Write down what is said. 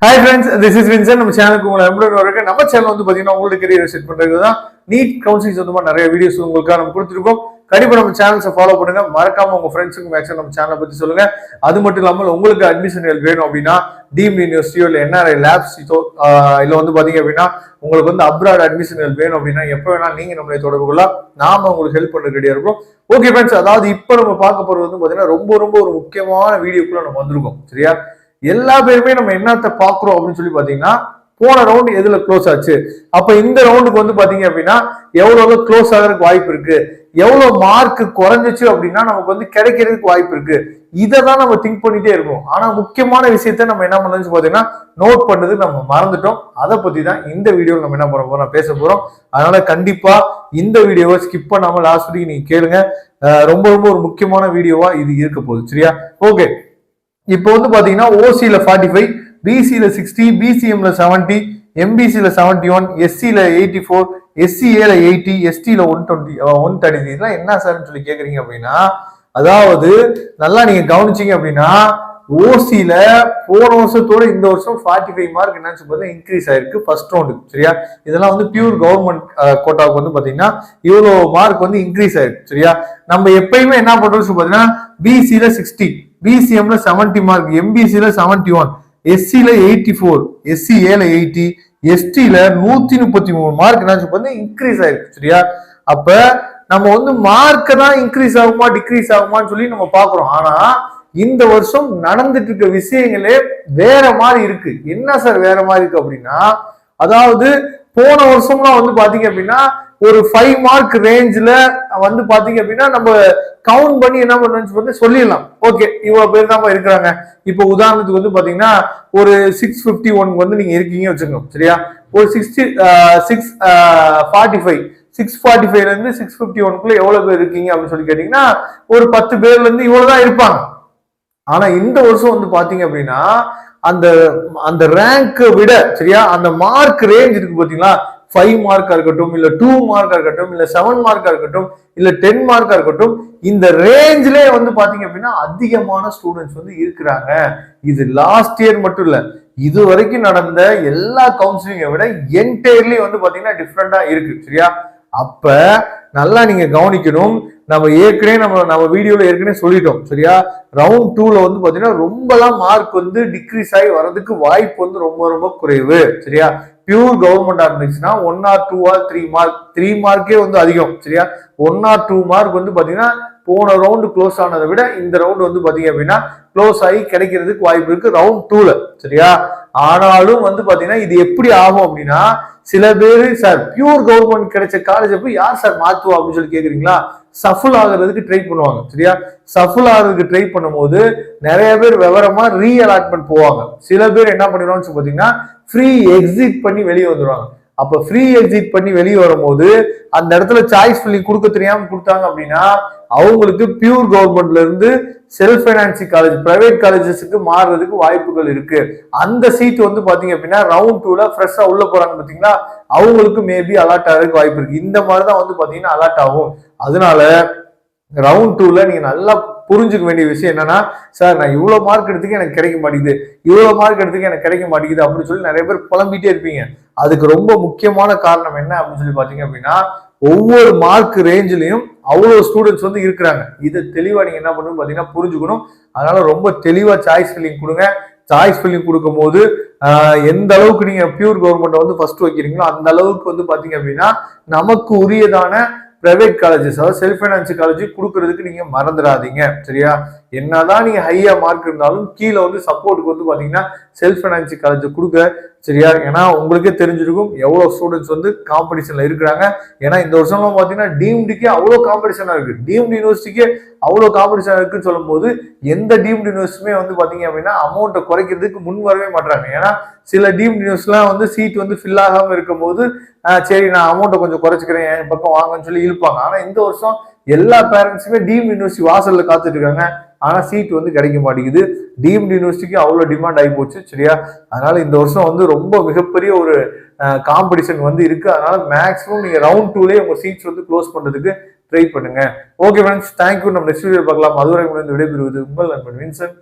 Hi friends, this is Vincent. நம்ம சேனலுக்கு உங்களை எம்பளர் வரக்கு நம்ம சேனல் வந்து பாத்தீங்கன்னா உங்களுக்கு கரியர் செட் பண்றது தான் நீட் கவுன்சிலிங் சொந்தமா நிறைய வீடியோஸ் உங்களுக்கு நம்ம கொடுத்துருக்கோம். கண்டிப்பா நம்ம சேனல்ஸை ஃபாலோ பண்ணுங்க. மறக்காம உங்க ஃப்ரெண்ட்ஸுக்கு மேக்ஸிமம் நம்ம சேனலை பத்தி சொல்லுங்க. அது மட்டும் இல்லாமல் உங்களுக்கு அட்மிஷன் வேணும் அப்படின்னா டீம்டு யூனிவர்சிட்டியோ இல்லை என்ஆர்ஐ லேப்ஸோ இல்லை வந்து பாத்தீங்க அப்படின்னா உங்களுக்கு வந்து அப்ராட் அட்மிஷன் வேணும் அப்படின்னா எப்போ வேணா நீங்க நம்மளை தொடர்பு கொள்ளலாம். நாம உங்களுக்கு ஹெல்ப் பண்ண ரெடியா இருக்கும். ஓகே ஃப்ரெண்ட்ஸ், அதாவது இப்போ நம்ம பார்க்க போறது வந்து பாத்தீங்கன்னா ரொம்ப ஒரு முக்கியமான வீடியோக்குள்ள நம்ம வந்திருக்கோம். சரியா, எல்லா பேருமே நம்ம என்னத்த பாக்குறோம் அப்படின்னு சொல்லி பாத்தீங்கன்னா போன ரவுண்ட் எதுல க்ளோஸ் ஆச்சு, அப்ப இந்த ரவுண்டுக்கு வந்து பாத்தீங்க அப்படின்னா எவ்வளவு க்ளோஸ் ஆகிறதுக்கு வாய்ப்பு இருக்கு, எவ்வளவு மார்க் குறைஞ்சிச்சு அப்படின்னா நமக்கு வந்து கிடைக்கிறதுக்கு வாய்ப்பு இருக்கு. இதான் நம்ம திங்க் பண்ணிட்டே இருக்கோம். ஆனா முக்கியமான விஷயத்த நம்ம என்ன பண்ணணும்னு பாத்தீங்கன்னா நோட் பண்ணது நம்ம மறந்துட்டோம். அதை பத்தி தான் இந்த வீடியோவில் நம்ம என்ன பண்ண போறோம், பேச போறோம். அதனால கண்டிப்பா இந்த வீடியோவை ஸ்கிப் பண்ணாம லாஸ்ட் வரைக்கும் நீங்க கேளுங்க. ரொம்ப ஒரு முக்கியமான வீடியோவா இது இருக்க போகுது. சரியா, ஓகே. இப்போ வந்து பாத்தீங்கன்னா ஓசியில 45, பிசியில 60, பிசிஎம்ல 70, எம்பிசியில 71, எஸ்சியில 84, எஸ்சிஏல 80, எஸ்டில 120, 130. இதெல்லாம் என்ன சார்ன்னு சொல்லி கேக்குறீங்க அப்படின்னா, அதாவது நல்லா நீங்க கவனிச்சீங்க அப்படின்னா ஓசியில போன வருஷத்தோட இந்த வருஷம் 45 மார்க் என்னன்னு சொல்லி இன்க்ரீஸ் ஆயிருக்கு ஃபர்ஸ்ட் ரவுண்டுக்கு. சரியா, இதெல்லாம் வந்து பியூர் கவர்மெண்ட் கோட்டாவுக்கு வந்து பாத்தீங்கன்னா இவ்வளவு மார்க் வந்து இன்க்ரீஸ் ஆயிருக்கு. சரியா, நம்ம எப்பயுமே என்ன பண்றோம் பாத்தீங்கன்னா பிசியில 60, பிசிஎம்ல 70 மார்க், எம்பிசில 71, எஸ்சில 84, எஸ்சிஏல 80, எஸ்டில 133 மார்க் என்ன இன்க்ரீஸ் ஆயிருக்கு. சரியா, அப்ப நம்ம வந்து மார்க் தான் இன்க்ரீஸ் ஆகுமா டிக்ரீஸ் ஆகுமான்னு சொல்லி நம்ம பாக்குறோம். ஆனா இந்த வருஷம் நடந்துட்டு இருக்க விஷயங்களே வேற மாதிரி இருக்கு. என்ன சார் வேற மாதிரி இருக்கு அப்படின்னா, அதாவது போன வருஷம்லாம் வந்து பாத்தீங்க அப்படின்னா ஒரு 5 மார்க் ரேஞ்சில வந்து பாத்தீங்க அப்படின்னா நம்ம கவுண்ட் பண்ணி என்ன பண்ணு சொல்லிடலாம். ஓகே, இவ்வளவு பேர் தான் இருக்கிறாங்க. இப்போ உதாரணத்துக்கு வந்து பாத்தீங்கன்னா ஒரு 651 வந்து நீங்க இருக்கீங்க வச்சுக்கோங்க. சரியா, ஒரு 645ல இருந்து 651 எவ்வளவு பேர் இருக்கீங்க அப்படின்னு சொல்லி கேட்டீங்கன்னா ஒரு 10 பேர்ல இருந்து இவ்வளவுதான் இருப்பாங்க. ஆனா இந்த வருஷம் வந்து பாத்தீங்க அப்படின்னா அந்த அந்த ரேங்கை விட சரியா அந்த மார்க் ரேஞ்ச் இருக்கு பாத்தீங்களா, 5 மார்க்கா இருக்கட்டும், இல்ல 2 மார்க்கா இருக்கட்டும், இல்ல 7 மார்க்கா இருக்கட்டும், இல்ல 10 மார்க்கா இருக்கட்டும், இந்த ரேஞ்சிலே வந்து பாத்தீங்க அப்படின்னா அதிகமான ஸ்டூடெண்ட்ஸ் வந்து இருக்கிறாங்க. இது லாஸ்ட் இயர் மட்டும் இல்ல, இது வரைக்கும் நடந்த எல்லா கவுன்சிலிங்கை விட என்டையர்லி வந்து பாத்தீங்கன்னா டிஃப்ரெண்டா இருக்கு. சரியா, அப்ப நல்லா நீங்க கவனிக்கணும். நம்ம ஏற்கனவே நம்ம வீடியோல ஏற்கனவே சொல்லிட்டோம். சரியா, ரவுண்ட் 2ல வந்து பாத்தீங்கன்னா ரொம்பலாம் மார்க் வந்து டிக்ரீஸ் ஆகி வர்றதுக்கு வாய்ப்பு வந்து ரொம்ப குறைவு. சரியா, பியூர் கவர்மெண்டா இருந்துச்சுன்னா 1 or 2 or 3 மார்க்கே வந்து அதிகம். சரியா, 1 or 2 மார்க் வந்து பாத்தீங்கன்னா போன ரவுண்டு க்ளோஸ் ஆனதை விட இந்த ரவுண்ட் வந்து பாத்தீங்க அப்படின்னா க்ளோஸ் ஆகி கிடைக்கிறதுக்கு வாய்ப்பு இருக்கு ரவுண்ட் 2ல. சரியா, ஆனாலும் வந்து பாத்தீங்கன்னா இது எப்படி ஆகும் அப்படின்னா சில பேரு சார் பியூர் கவர்மெண்ட் கிடைச்ச காலேஜ் போய் யார் சார் மாத்துவா அப்படின்னு சொல்லி கேக்குறீங்களா, சஃபுல் ஆகுறதுக்கு ட்ரை பண்ணுவாங்க. சரியா, சஃபுல் ஆகுறதுக்கு ட்ரை பண்ணும்போது நிறைய பேர் விவரமா ரீஅலாட்மெண்ட் போவாங்க. சில பேர் என்ன பண்ணிடுவாங்கன்னு பாத்தீங்கன்னா ஃப்ரீ எக்ஸிட் பண்ணி வெளியே வந்துடுவாங்க. அப்ப ஃப்ரீ எக்ஸிட் பண்ணி வெளியே வரும்போது அந்த இடத்துல சாய்ஸ் ஃபில்லிங் கொடுக்க தெரியாம கொடுத்தாங்க அப்படின்னா அவங்களுக்கு பியூர் கவர்மெண்ட்ல இருந்து செல்ஃப் பைனான்சிங் காலேஜ், பிரைவேட் காலேஜஸ்க்கு மாறுறதுக்கு வாய்ப்புகள் இருக்கு. அந்த சீட் வந்து பாத்தீங்க அப்படின்னா ரவுண்ட் 2ல ஃப்ரெஷ்ஷா உள்ள போறாங்க பாத்தீங்களா, அவங்களுக்கு மேபி அலாட் ஆகிறதுக்கு வாய்ப்பு இருக்கு. இந்த மாதிரிதான் வந்து பாத்தீங்கன்னா அலாட் ஆகும். அதனால ரவுண்ட் 2ல நீங்க நல்லா புரிஞ்சுக்க வேண்டிய விஷயம் என்னன்னா, சார் நான் இவ்வளவு மார்க் எடுத்துக்க எனக்கு கிடைக்க மாட்டேங்குது, இவ்வளவு மார்க் எடுத்துக்க எனக்கு கிடைக்க மாட்டேங்குது அப்படின்னு சொல்லி நிறைய பேர் புலம்பிட்டே இருப்பீங்க. அதுக்கு ரொம்ப முக்கியமான காரணம் என்ன அப்படின்னு சொல்லி பாத்தீங்க அப்படின்னா ஒவ்வொரு மார்க் ரேஞ்சிலையும் அவ்வளவு ஸ்டூடெண்ட்ஸ் வந்து இருக்கிறாங்க. இதை தெளிவா நீங்க என்ன பண்ணணும் பாத்தீங்கன்னா புரிஞ்சுக்கணும். அதனால ரொம்ப தெளிவா சாய்ஸ் ஃபில்லிங் கொடுங்க. சாய்ஸ் ஃபில்லிங் கொடுக்கும் போது எந்த அளவுக்கு நீங்க பியூர் கவர்மெண்ட் வந்து ஃபர்ஸ்ட் வைக்கிறீங்களோ அந்த அளவுக்கு வந்து பாத்தீங்க அப்படின்னா நமக்கு உரியதான பிரைவேட் காலேஜஸ், அதாவது செல்ஃப் பைனான்சிங் காலேஜ் கொடுக்கறதுக்கு நீங்க மறந்துடாதீங்க. சரியா, என்னதான் நீங்க ஹையா மார்க் இருந்தாலும் கீழே வந்து சப்போர்ட்டுக்கு வந்து பாத்தீங்கன்னா செல்ஃப் பைனான்சிங் காலேஜ் கொடுக்க. சரியா, ஏன்னா உங்களுக்கே தெரிஞ்சிருக்கும் எவ்வளவு ஸ்டூடெண்ட்ஸ் வந்து காம்படிஷன்ல இருக்கிறாங்க. ஏன்னா இந்த வருஷம் பாத்தீங்கன்னா டீம்டுக்கே அவ்வளவு காம்படிஷனா இருக்கு, டீம்டு யூனிவர்சிட்டிக்கே அவ்வளவு காம்படிஷன் இருக்குன்னு சொல்லும் போது எந்த டீம்டு யூனிவர்சிட்டியுமே வந்து பாத்தீங்க அப்படின்னா அமௌண்ட்டை குறைக்கிறதுக்கு முன் வரவே மாட்டாங்க. ஏன்னா சில டீம்டு யூனிவர்சிட்டிலாம் வந்து சீட் வந்து ஃபில் ஆகாம இருக்கும் போது சரி நான் அமௌண்ட்டை கொஞ்சம் குறைச்சிக்கிறேன் என் பக்கம் வாங்கன்னு சொல்லி இழுப்பாங்க. ஆனா இந்த வருஷம் எல்லா பேரண்ட்ஸுமே டீம்டு யூனிவர்சிட்டி வாசல்ல காத்துட்டு இருக்காங்க. ஆனா சீட் வந்து கிடைக்க மாட்டேங்குது. டீம்டு யூனிவர்சிட்டிக்கு அவ்வளவு டிமாண்ட் ஆகி போச்சு. சரியா, அதனால இந்த வருஷம் வந்து ரொம்ப மிகப்பெரிய ஒரு காம்படிஷன் வந்து இருக்கு. அதனால மேக்ஸிமம் நீங்க ரவுண்ட் 2லயே உங்க சீட்ஸ் வந்து க்ளோஸ் பண்றதுக்கு ட்ரை பண்ணுங்க. Okay friends, thank you. நம்ம நெக்ஸ்ட் வீடியோ பார்க்கலாம். அதுவரை விடைபெறுவது உங்கள் நண்பன் வின்சென்ட்.